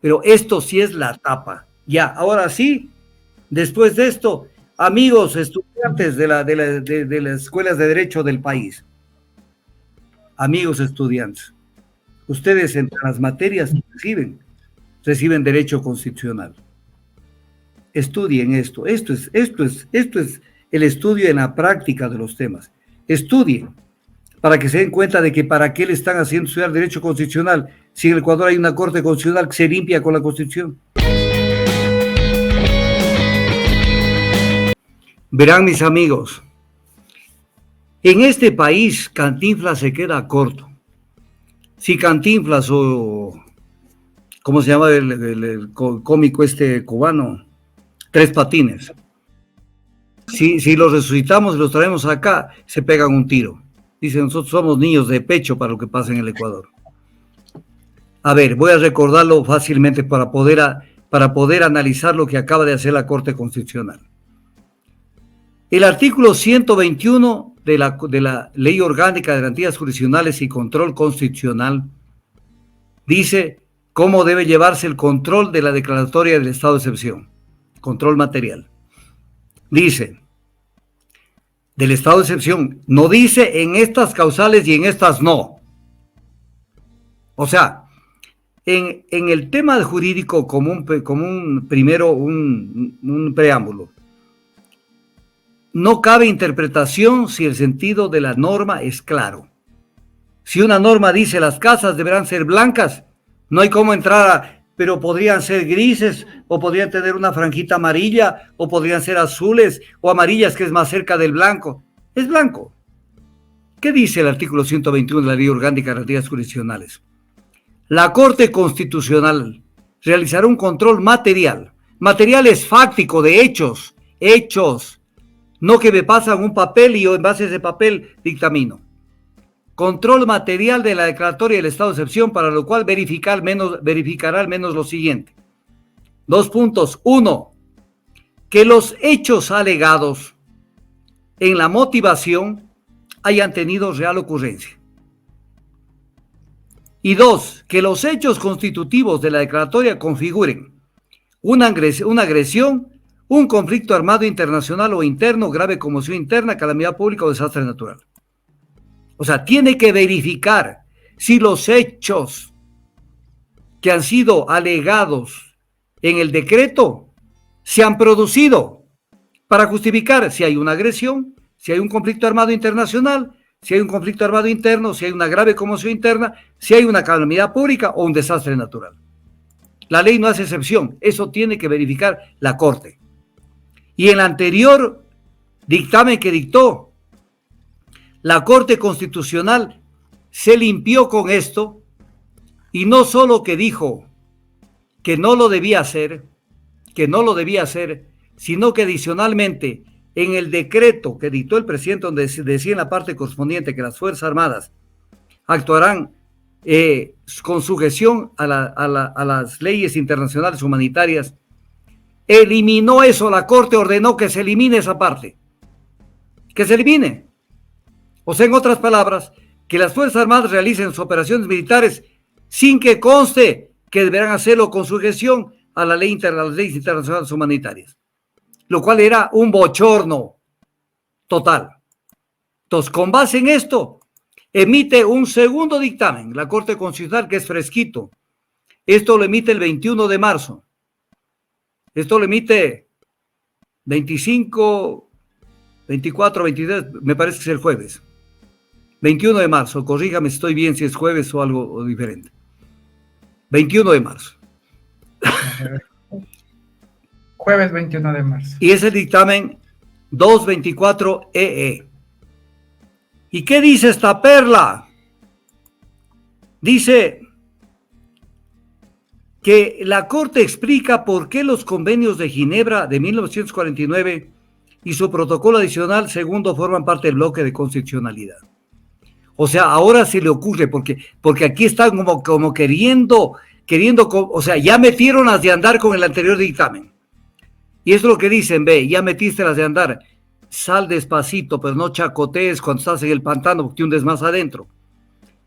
Pero esto sí es la tapa. Ya, ahora sí, después de esto, amigos estudiantes de las escuelas de derecho del país, amigos estudiantes, ustedes entre las materias reciben derecho constitucional. Estudien esto. Esto es el estudio en la práctica de los temas. Estudien para que se den cuenta de que para qué le están haciendo estudiar derecho constitucional si en el Ecuador hay una corte constitucional que se limpia con la Constitución. Verán, mis amigos, en este país Cantinflas se queda corto. Si Cantinflas o, ¿cómo se llama el cómico este cubano? Tres Patines. Si los resucitamos y los traemos acá, se pegan un tiro. Dicen, nosotros somos niños de pecho para lo que pasa en el Ecuador. A ver, voy a recordarlo fácilmente para poder analizar lo que acaba de hacer la Corte Constitucional. El artículo 121 de la Ley Orgánica de Garantías Jurisdiccionales y Control Constitucional dice cómo debe llevarse el control de la declaratoria del estado de excepción, control material. Dice, del estado de excepción, no dice en estas causales y en estas no. O sea, en el tema jurídico como un preámbulo, no cabe interpretación si el sentido de la norma es claro. Si una norma dice las casas deberán ser blancas, no hay cómo entrar pero podrían ser grises, o podrían tener una franjita amarilla, o podrían ser azules o amarillas, que es más cerca del blanco. Es blanco. ¿Qué dice el artículo 121 de la Ley Orgánica de Garantías Jurisdiccionales? La Corte Constitucional realizará un control material. Material es fáctico, de hechos. No que me pasan un papel y yo en base a ese papel dictamino. Control material de la declaratoria del estado de excepción, para lo cual verificará al menos lo siguiente. 2 puntos. 1. Que los hechos alegados en la motivación hayan tenido real ocurrencia. Y 2. Que los hechos constitutivos de la declaratoria configuren una agresión, un conflicto armado internacional o interno, grave conmoción interna, calamidad pública o desastre natural. O sea, tiene que verificar si los hechos que han sido alegados en el decreto se han producido para justificar si hay una agresión, si hay un conflicto armado internacional, si hay un conflicto armado interno, si hay una grave conmoción interna, si hay una calamidad pública o un desastre natural. La ley no hace excepción, eso tiene que verificar la Corte. Y en el anterior dictamen que dictó, la Corte Constitucional se limpió con esto, y no solo que dijo que no lo debía hacer, sino que adicionalmente en el decreto que dictó el presidente, donde decía en la parte correspondiente que las Fuerzas Armadas actuarán con sujeción a las leyes internacionales humanitarias, eliminó eso. La Corte ordenó que se elimine esa parte, que se elimine. O sea, en otras palabras, que las Fuerzas Armadas realicen sus operaciones militares sin que conste que deberán hacerlo con sujeción a las leyes internacionales humanitarias, lo cual era un bochorno total. Entonces, con base en esto, emite un segundo dictamen, la Corte Constitucional, que es fresquito. Esto lo emite el 21 de marzo. Esto lo emite 25, 24, 23, me parece que es el jueves. 21 de marzo, corríjame si estoy bien, si es jueves o algo diferente. 21 de marzo. Jueves 21 de marzo. Y es el dictamen 224-EE. ¿Y qué dice esta perla? Dice que la Corte explica por qué los convenios de Ginebra de 1949 y su protocolo adicional segundo forman parte del bloque de constitucionalidad. O sea, ahora se le ocurre, porque aquí están como queriendo, o sea, ya metieron las de andar con el anterior dictamen. Y eso es lo que dicen, ve, ya metiste las de andar, sal despacito, pero no chacotees cuando estás en el pantano, porque te hundes más adentro.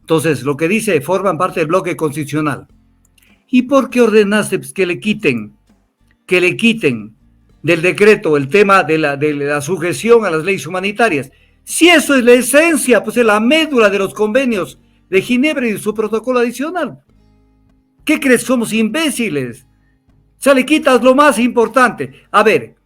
Entonces, lo que dice, forman parte del bloque constitucional. ¿Y por qué ordenaste pues, que le quiten del decreto el tema de la sujeción a las leyes humanitarias? Si eso es la esencia, pues es la médula de los convenios de Ginebra y su protocolo adicional. ¿Qué crees? Somos imbéciles. O sea, le quitas lo más importante. A ver,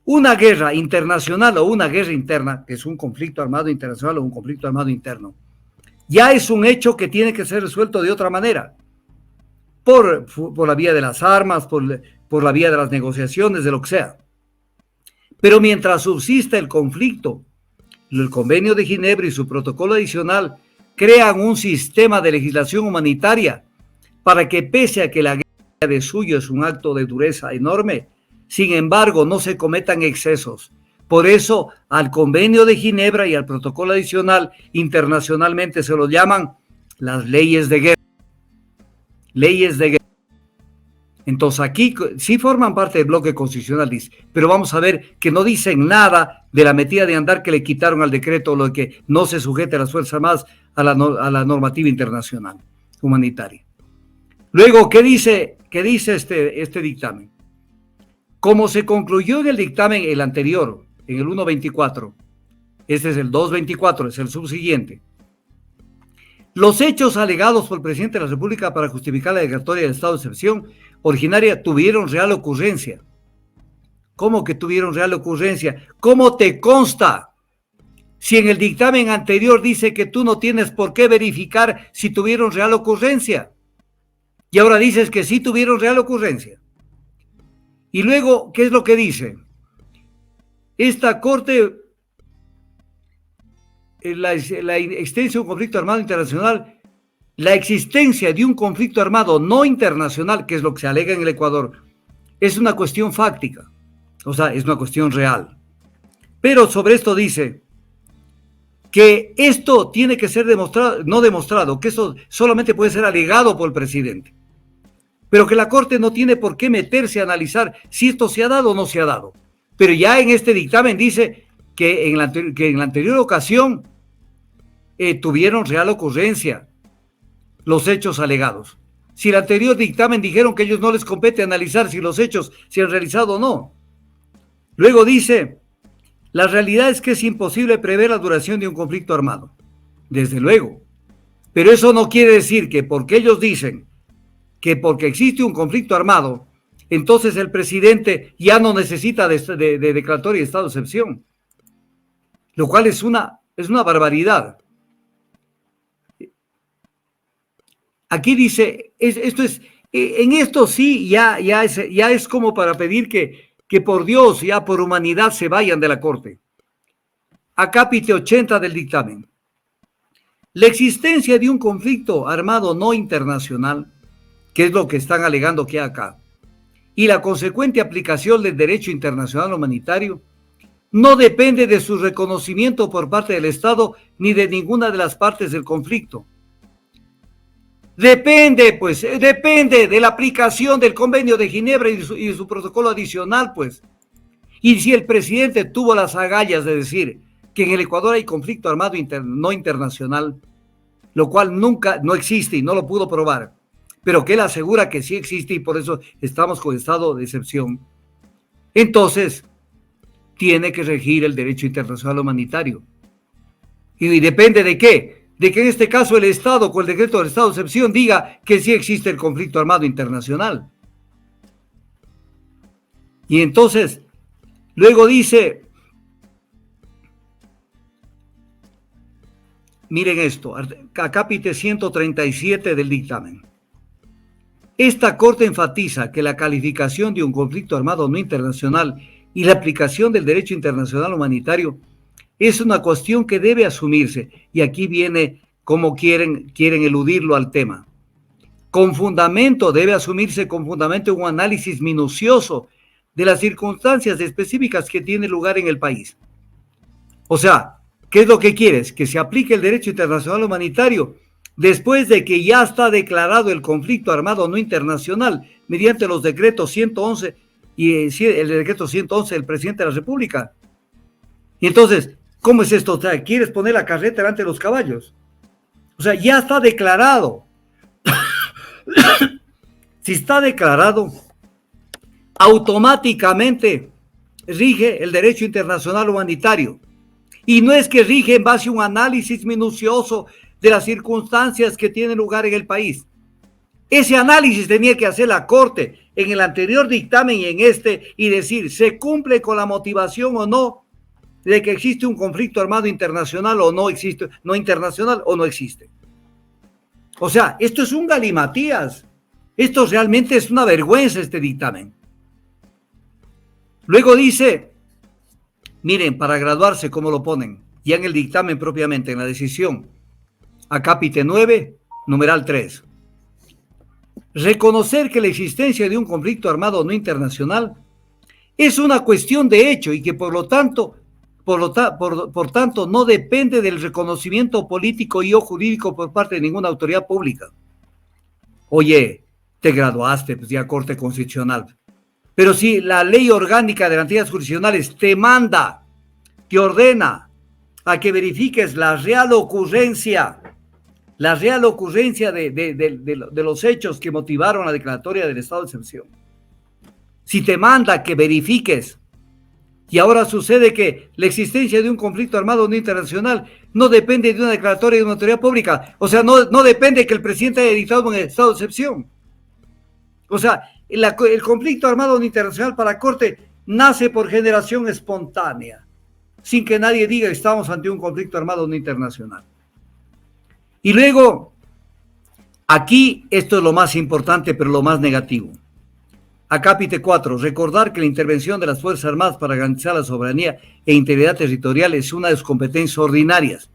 una guerra internacional o una guerra interna, que es un conflicto armado internacional o un conflicto armado interno, ya es un hecho que tiene que ser resuelto de otra manera. Por la vía de las armas, por la vía de las negociaciones, de lo que sea. Pero mientras subsista el conflicto, el Convenio de Ginebra y su protocolo adicional crean un sistema de legislación humanitaria para que, pese a que la guerra de suyo es un acto de dureza enorme, sin embargo no se cometan excesos. Por eso al Convenio de Ginebra y al protocolo adicional internacionalmente se lo llaman las leyes de guerra. Leyes de guerra. Entonces aquí sí forman parte del bloque constitucional, dice, pero vamos a ver que no dicen nada de la metida de andar que le quitaron al decreto, lo de que no se sujete a las Fuerzas Armadas a la normativa internacional humanitaria. Luego, ¿qué dice este dictamen? Como se concluyó en el dictamen el anterior, en el 1.24, este es el 2.24, es el subsiguiente. Los hechos alegados por el presidente de la República para justificar la declaratoria del estado de excepción originaria tuvieron real ocurrencia. ¿Cómo que tuvieron real ocurrencia? ¿Cómo te consta? Si en el dictamen anterior dice que tú no tienes por qué verificar si tuvieron real ocurrencia. Y ahora dices que sí tuvieron real ocurrencia. Y luego, ¿qué es lo que dice? Esta Corte, la existencia de un conflicto armado internacional, la existencia de un conflicto armado no internacional, que es lo que se alega en el Ecuador, es una cuestión fáctica, o sea, es una cuestión real. Pero sobre esto dice que esto tiene que ser demostrado, no demostrado, que eso solamente puede ser alegado por el presidente, pero que la Corte no tiene por qué meterse a analizar si esto se ha dado o no se ha dado. Pero ya en este dictamen dice que en la anterior ocasión tuvieron real ocurrencia los hechos alegados. Si el anterior dictamen dijeron que a ellos no les compete analizar si los hechos se han realizado o no. Luego dice, la realidad es que es imposible prever la duración de un conflicto armado. Desde luego. Pero eso no quiere decir que porque ellos dicen que porque existe un conflicto armado, entonces el presidente ya no necesita de declaratoria de estado de excepción. Lo cual es una barbaridad. Aquí dice, en esto sí, ya es como para pedir que por Dios, ya por humanidad se vayan de la Corte. Acápite 80 del dictamen. La existencia de un conflicto armado no internacional, que es lo que están alegando que hay acá, y la consecuente aplicación del derecho internacional humanitario, no depende de su reconocimiento por parte del Estado ni de ninguna de las partes del conflicto. Depende de la aplicación del Convenio de Ginebra y su protocolo adicional, pues. Y si el presidente tuvo las agallas de decir que en el Ecuador hay conflicto armado no internacional, lo cual nunca, no existe y no lo pudo probar, pero que él asegura que sí existe y por eso estamos con estado de excepción, entonces tiene que regir el derecho internacional humanitario. ¿Y depende de qué? De que en este caso el Estado, con el decreto del estado de excepción, diga que sí existe el conflicto armado internacional. Y entonces, luego dice, miren esto, acápite 137 del dictamen. Esta Corte enfatiza que la calificación de un conflicto armado no internacional y la aplicación del derecho internacional humanitario es una cuestión que debe asumirse, y aquí viene cómo quieren eludirlo al tema. Con fundamento, debe asumirse con fundamento un análisis minucioso de las circunstancias específicas que tiene lugar en el país. O sea, ¿qué es lo que quieres? Que se aplique el derecho internacional humanitario después de que ya está declarado el conflicto armado no internacional mediante los decretos 111 y el decreto 111 del presidente de la República. Y entonces, ¿cómo es esto? O sea, ¿quieres poner la carreta delante de los caballos? O sea, ya está declarado. Si está declarado, automáticamente rige el derecho internacional humanitario. Y no es que rige en base a un análisis minucioso de las circunstancias que tienen lugar en el país. Ese análisis tenía que hacer la Corte en el anterior dictamen y en este y decir, ¿se cumple con la motivación o no de que existe un conflicto armado internacional o no existe, no internacional o no existe? O sea, esto es un galimatías. Esto realmente es una vergüenza, este dictamen. Luego dice, miren, para graduarse, ¿cómo lo ponen? Ya en el dictamen propiamente, en la decisión, acápite 9, numeral 3. Reconocer que la existencia de un conflicto armado no internacional es una cuestión de hecho y que por tanto no depende del reconocimiento político y o jurídico por parte de ninguna autoridad pública. Oye, te graduaste, pues ya Corte Constitucional. Pero si la ley orgánica de garantías jurisdiccionales te manda, te ordena a que verifiques la real ocurrencia de los hechos que motivaron la declaratoria del estado de excepción. Si te manda que verifiques, y ahora sucede que la existencia de un conflicto armado no internacional no depende de una declaratoria de una autoridad pública, o sea, no depende que el presidente haya dictado un estado de excepción. O sea, el conflicto armado no internacional para la Corte nace por generación espontánea, sin que nadie diga que estamos ante un conflicto armado no internacional. Y luego, aquí esto es lo más importante, pero lo más negativo. Acápite 4, recordar que la intervención de las Fuerzas Armadas para garantizar la soberanía e integridad territorial es una de sus competencias ordinarias.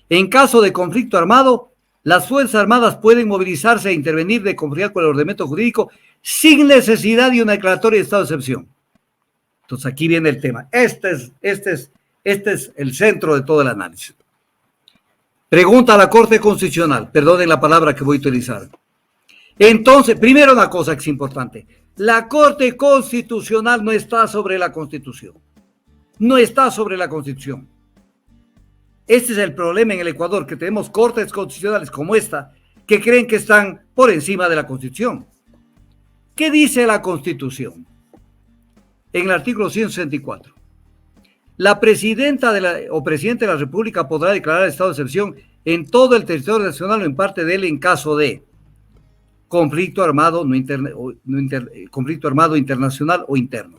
En caso de conflicto armado, las Fuerzas Armadas pueden movilizarse e intervenir de conformidad con el ordenamiento jurídico sin necesidad de una declaratoria de estado de excepción. Entonces aquí viene el tema. Este es el centro de todo el análisis. Pregunta a la Corte Constitucional, perdonen la palabra que voy a utilizar. Entonces, primero una cosa que es importante. La Corte Constitucional no está sobre la Constitución. No está sobre la Constitución. Este es el problema en el Ecuador, que tenemos cortes constitucionales como esta, que creen que están por encima de la Constitución. ¿Qué dice la Constitución? En el artículo 164. La presidenta o presidente de la República podrá declarar estado de excepción en todo el territorio nacional o en parte de él en caso de conflicto armado, conflicto armado internacional o interno.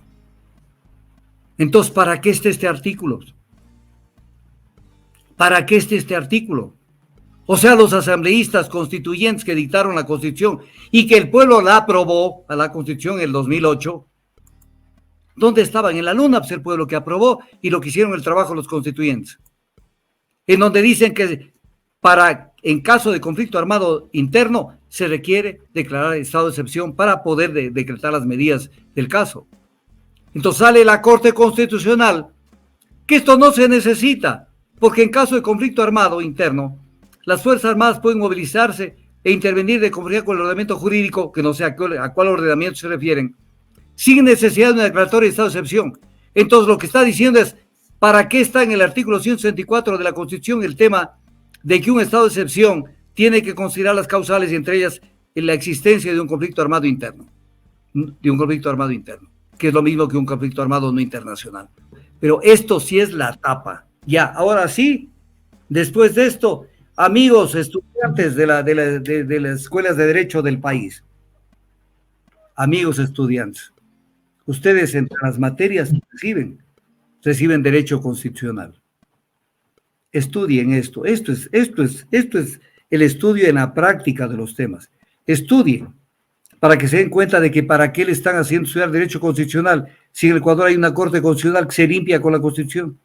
Entonces, ¿para qué está este artículo? ¿Para qué está este artículo? O sea, los asambleístas constituyentes que dictaron la Constitución y que el pueblo la aprobó a la Constitución en el 2008, ¿dónde estaban? En la luna, pues el pueblo que aprobó y lo que hicieron el trabajo los constituyentes. En donde dicen que en caso de conflicto armado interno, se requiere declarar estado de excepción para poder decretar las medidas del caso. Entonces sale la Corte Constitucional que esto no se necesita, porque en caso de conflicto armado interno, las Fuerzas Armadas pueden movilizarse e intervenir de conformidad con el ordenamiento jurídico, que no sé a cuál ordenamiento se refieren, sin necesidad de una declaratoria de estado de excepción. Entonces lo que está diciendo es, ¿para qué está en el artículo 164 de la Constitución el tema de que un estado de excepción tiene que considerar las causales y entre ellas la existencia de un conflicto armado interno? De un conflicto armado interno, que es lo mismo que un conflicto armado no internacional. Pero esto sí es la tapa. Ya, ahora sí, después de esto, amigos estudiantes de las escuelas de derecho del país, amigos estudiantes, ustedes entre las materias reciben derecho constitucional. Estudien esto. Esto es el estudio en la práctica de los temas. Estudien para que se den cuenta de que para qué le están haciendo estudiar derecho constitucional si en el Ecuador hay una Corte Constitucional que se limpia con la Constitución.